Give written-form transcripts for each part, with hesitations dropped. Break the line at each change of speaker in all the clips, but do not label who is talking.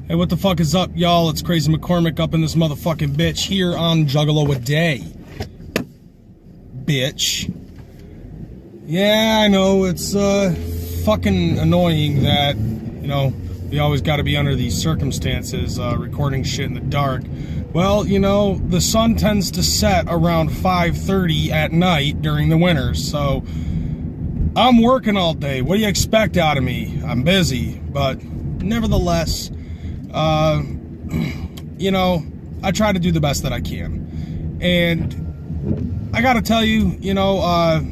Hey, what the fuck is up, y'all? It's Crazy McCormick up in this motherfucking bitch here on Juggalo a Day. Bitch. Yeah, I know, it's fucking annoying that, you know, we always gotta be under these circumstances, recording shit in the dark. Well, you know, the sun tends to set around 5:30 at night during the winter, so I'm working all day. What do you expect out of me? I'm busy, but nevertheless, you know, I try to do the best that I can. And I gotta tell you, you know,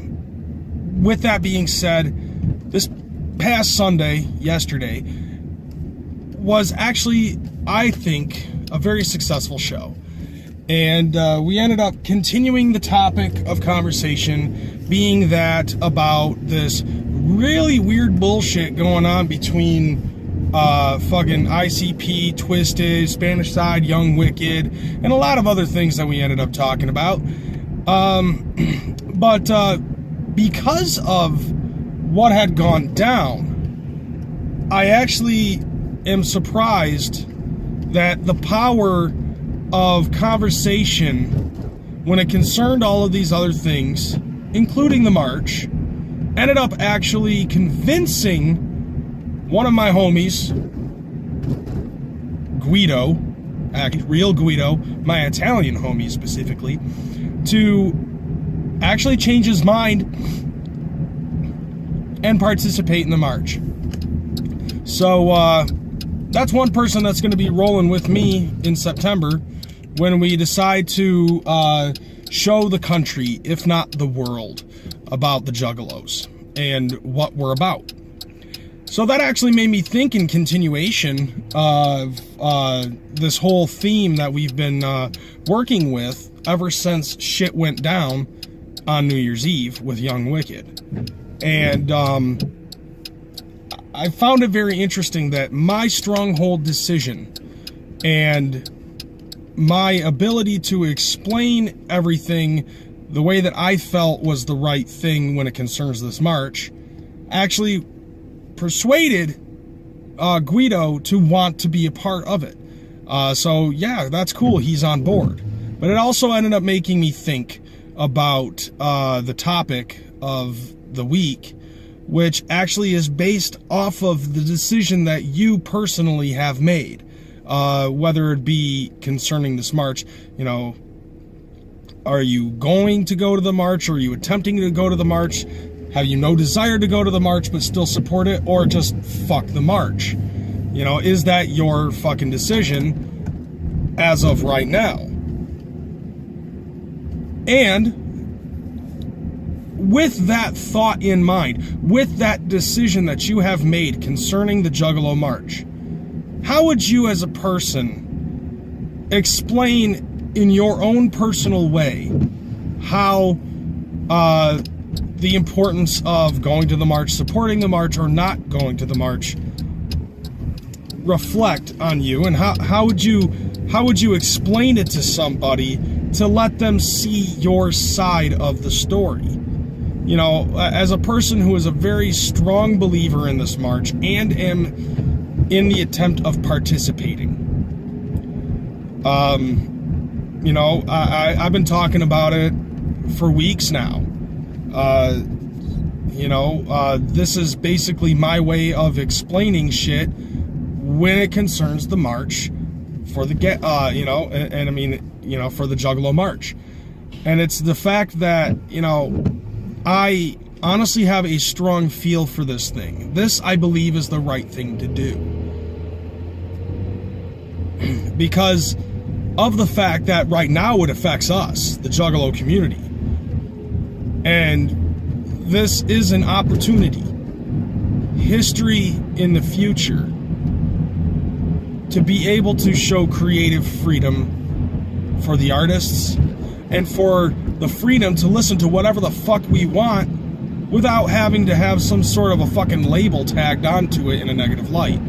with that being said, this past Sunday, yesterday, was actually, I think, a very successful show. And we ended up continuing the topic of conversation, being that about this really weird bullshit going on between fucking ICP, Twisted, Spanish Side, Young Wicked, and a lot of other things that we ended up talking about. But because of what had gone down, I actually am surprised that the power of conversation, when it concerned all of these other things, including the march, ended up actually convincing one of my homies, Guido, real Guido, my Italian homie specifically, to actually change his mind and participate in the march. So that's one person that's going to be rolling with me in September when we decide to show the country, if not the world, about the Juggalos and what we're about. So that actually made me think, in continuation of this whole theme that we've been working with ever since shit went down on New Year's Eve with Young Wicked. And I found it very interesting that my stronghold decision and my ability to explain everything the way that I felt was the right thing when it concerns this march actually persuaded Guido to want to be a part of it. So yeah, that's cool, he's on board. But it also ended up making me think about the topic of the week, which actually is based off of the decision that you personally have made, whether it be concerning this march. You know, are you going to go to the march, or are you attempting to go to the march? Have you no desire to go to the march but still support it, or just fuck the march? You know, is that your fucking decision as of right now? And with that thought in mind, with that decision that you have made concerning the Juggalo March, how would you as a person explain in your own personal way how the importance of going to the march, supporting the march, or not going to the march reflect on you? And how would you explain it to somebody to let them see your side of the story? You know, as a person who is a very strong believer in this march and am in the attempt of participating, you know, I've been talking about it for weeks now. You know, this is basically my way of explaining shit when it concerns the march for the you know, and I mean, you know, for the Juggalo March. And it's the fact that, you know, I honestly have a strong feel for this thing. This, I believe, is the right thing to do. Because of the fact that right now it affects us, the Juggalo community. And this is an opportunity, history in the future, to be able to show creative freedom for the artists and for the freedom to listen to whatever the fuck we want without having to have some sort of a fucking label tagged onto it in a negative light.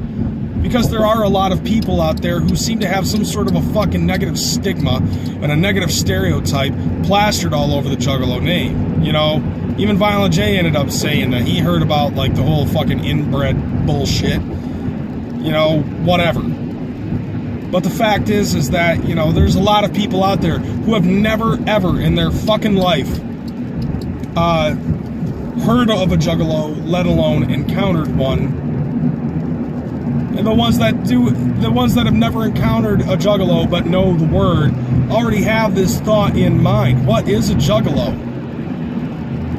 Because there are a lot of people out there who seem to have some sort of a fucking negative stigma and a negative stereotype plastered all over the Juggalo name. You know, even Violent J ended up saying that he heard about, like, the whole fucking inbred bullshit. You know, whatever. But the fact is that, you know, there's a lot of people out there who have never, ever in their fucking life heard of a Juggalo, let alone encountered one. And the ones that have never encountered a Juggalo but know the word already have this thought in mind. What is a Juggalo?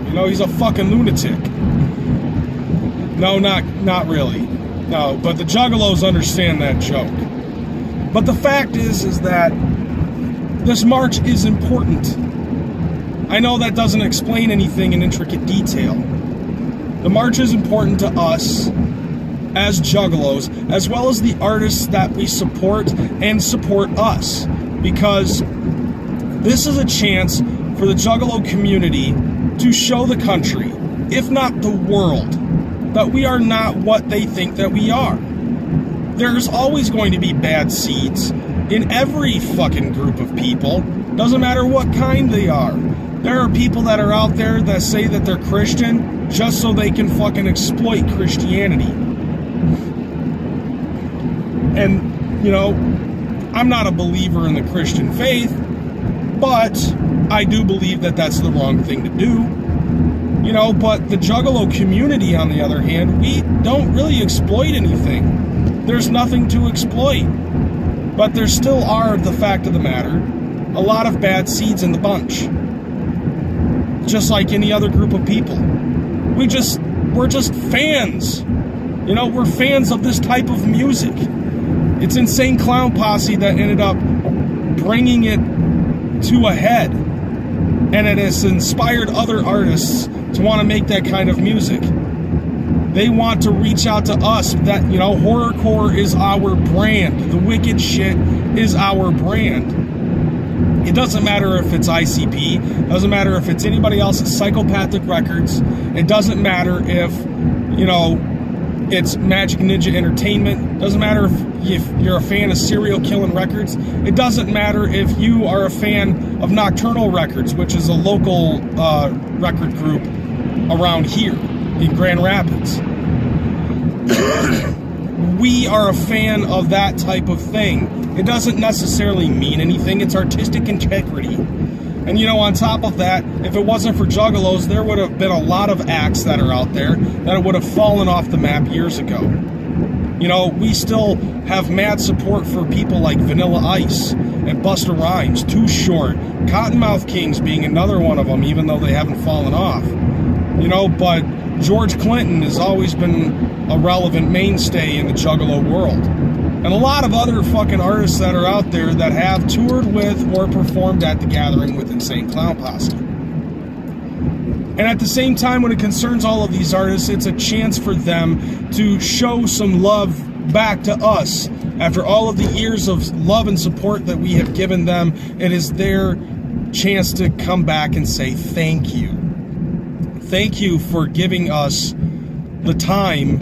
You know, he's a fucking lunatic. No, not really. No, but the Juggalos understand that joke. But the fact is that this march is important. I know that doesn't explain anything in intricate detail. The march is important to us as Juggalos, as well as the artists that we support and support us, because this is a chance for the Juggalo community to show the country, if not the world, that we are not what they think that we are. There's always going to be bad seeds in every fucking group of people. Doesn't matter what kind they are. There are people that are out there that say that they're Christian just so they can fucking exploit Christianity. And, you know, I'm not a believer in the Christian faith, but I do believe that that's the wrong thing to do. You know, but the Juggalo community, on the other hand, we don't really exploit anything. There's nothing to exploit. But there still are, the fact of the matter, a lot of bad seeds in the bunch. Just like any other group of people. We're just fans. You know, we're fans of this type of music. It's Insane Clown Posse that ended up bringing it to a head. And it has inspired other artists to want to make that kind of music. They want to reach out to us. That, you know, horrorcore is our brand. The wicked shit is our brand. It doesn't matter if it's ICP. It doesn't matter if it's anybody else's Psychopathic Records. It doesn't matter if, you know, it's Magic Ninja Entertainment. It doesn't matter if you're a fan of Serial Killing Records. It doesn't matter if you are a fan of Nocturnal Records, which is a local record group around here in Grand Rapids. We are a fan of that type of thing. It doesn't necessarily mean anything. It's artistic integrity. And, you know, on top of that, if it wasn't for Juggalos, there would have been a lot of acts that are out there that would have fallen off the map years ago. You know, we still have mad support for people like Vanilla Ice and Busta Rhymes, Too Short, Cottonmouth Kings being another one of them, even though they haven't fallen off. You know, but George Clinton has always been a relevant mainstay in the Juggalo world. And a lot of other fucking artists that are out there that have toured with or performed at the Gathering with Insane Clown Posse. And at the same time, when it concerns all of these artists, it's a chance for them to show some love back to us. After all of the years of love and support that we have given them, it is their chance to come back and say thank you. Thank you for giving us the time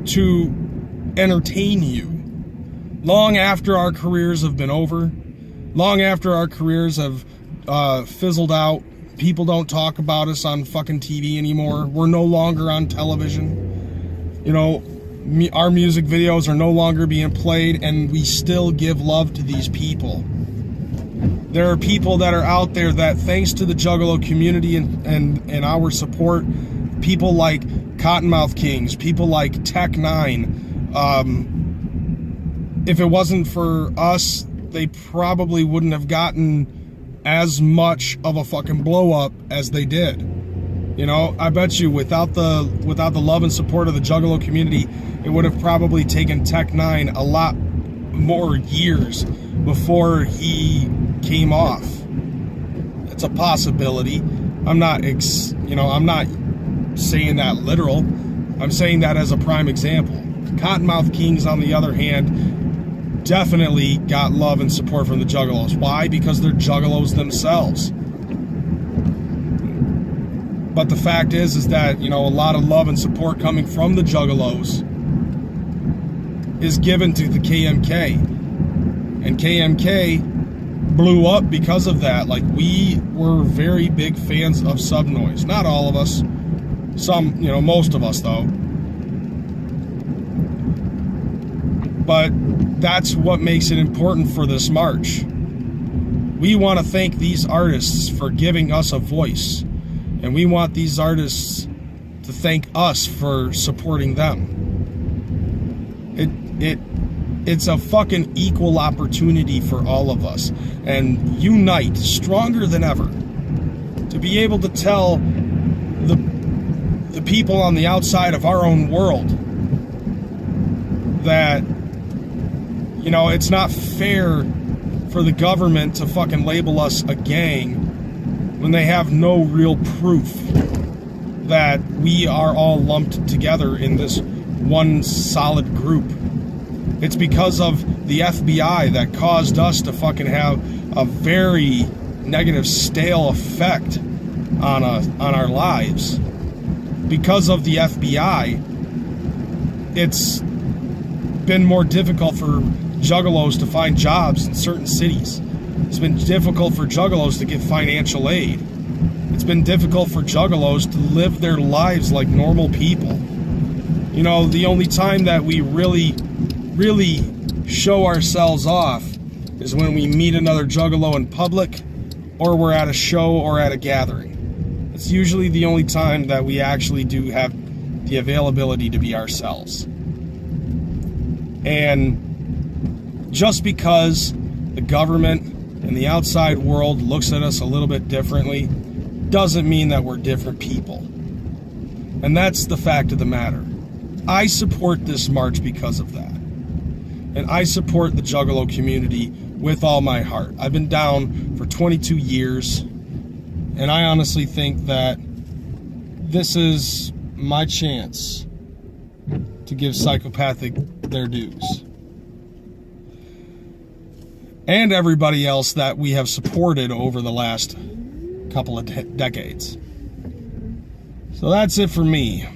to entertain you. Long after our careers have been over, long after our careers have fizzled out, people don't talk about us on fucking TV anymore. We're no longer on television. You know, our music videos are no longer being played, and we still give love to these people. There are people that are out there that, thanks to the Juggalo community and our support, people like Cottonmouth Kings, people like Tech 9, if it wasn't for us, they probably wouldn't have gotten as much of a fucking blow up as they did. You know, I bet you without the love and support of the Juggalo community, it would have probably taken Tech 9 a lot more years before he came off. It's a possibility. I'm not saying that literal. I'm saying that as a prime example. Cottonmouth Kings, on the other hand, definitely got love and support from the Juggalos. Why? Because they're Juggalos themselves. But the fact is that, you know, a lot of love and support coming from the Juggalos is given to the KMK. And KMK blew up because of that. Like, we were very big fans of Subnoise. Not all of us. Some, you know, most of us, though. But that's what makes it important for this march. We want to thank these artists for giving us a voice. And we want these artists to thank us for supporting them. It's a fucking equal opportunity for all of us. And unite stronger than ever to be able to tell the people on the outside of our own world that, you know, it's not fair for the government to fucking label us a gang when they have no real proof that we are all lumped together in this one solid group. It's because of the FBI that caused us to fucking have a very negative, stale effect on our lives. Because of the FBI, it's been more difficult for juggalos to find jobs in certain cities. It's been difficult for juggalos to get financial aid. It's been difficult for juggalos to live their lives like normal people. You know, the only time that we really show ourselves off is when we meet another juggalo in public, or we're at a show or at a gathering. It's usually the only time that we actually do have the availability to be ourselves. And just because the government and the outside world looks at us a little bit differently doesn't mean that we're different people. And that's the fact of the matter. I support this march because of that. And I support the Juggalo community with all my heart. I've been down for 22 years, and I honestly think that this is my chance to give Psychopathic their dues. And everybody else that we have supported over the last couple of decades. So that's it for me.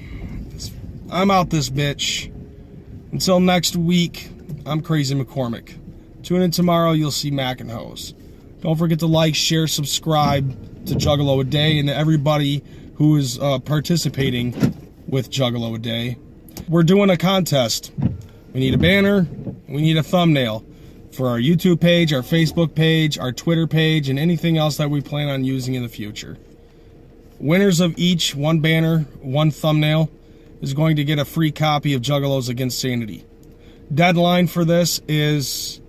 I'm out this bitch. Until next week, I'm Crazy McCormick. Tune in tomorrow, you'll see Mac and Hose. Don't forget to like, share, subscribe to Juggalo a Day, and to everybody who is participating with Juggalo a Day. We're doing a contest. We need a banner, we need a thumbnail for our YouTube page, our Facebook page, our Twitter page, and anything else that we plan on using in the future. Winners of each one banner, one thumbnail, is going to get a free copy of Juggalos Against Sanity. Deadline for this is,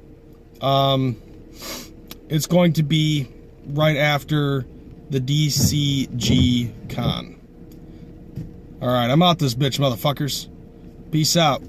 it's going to be right after the DCG Con. Alright, I'm out this bitch, motherfuckers. Peace out.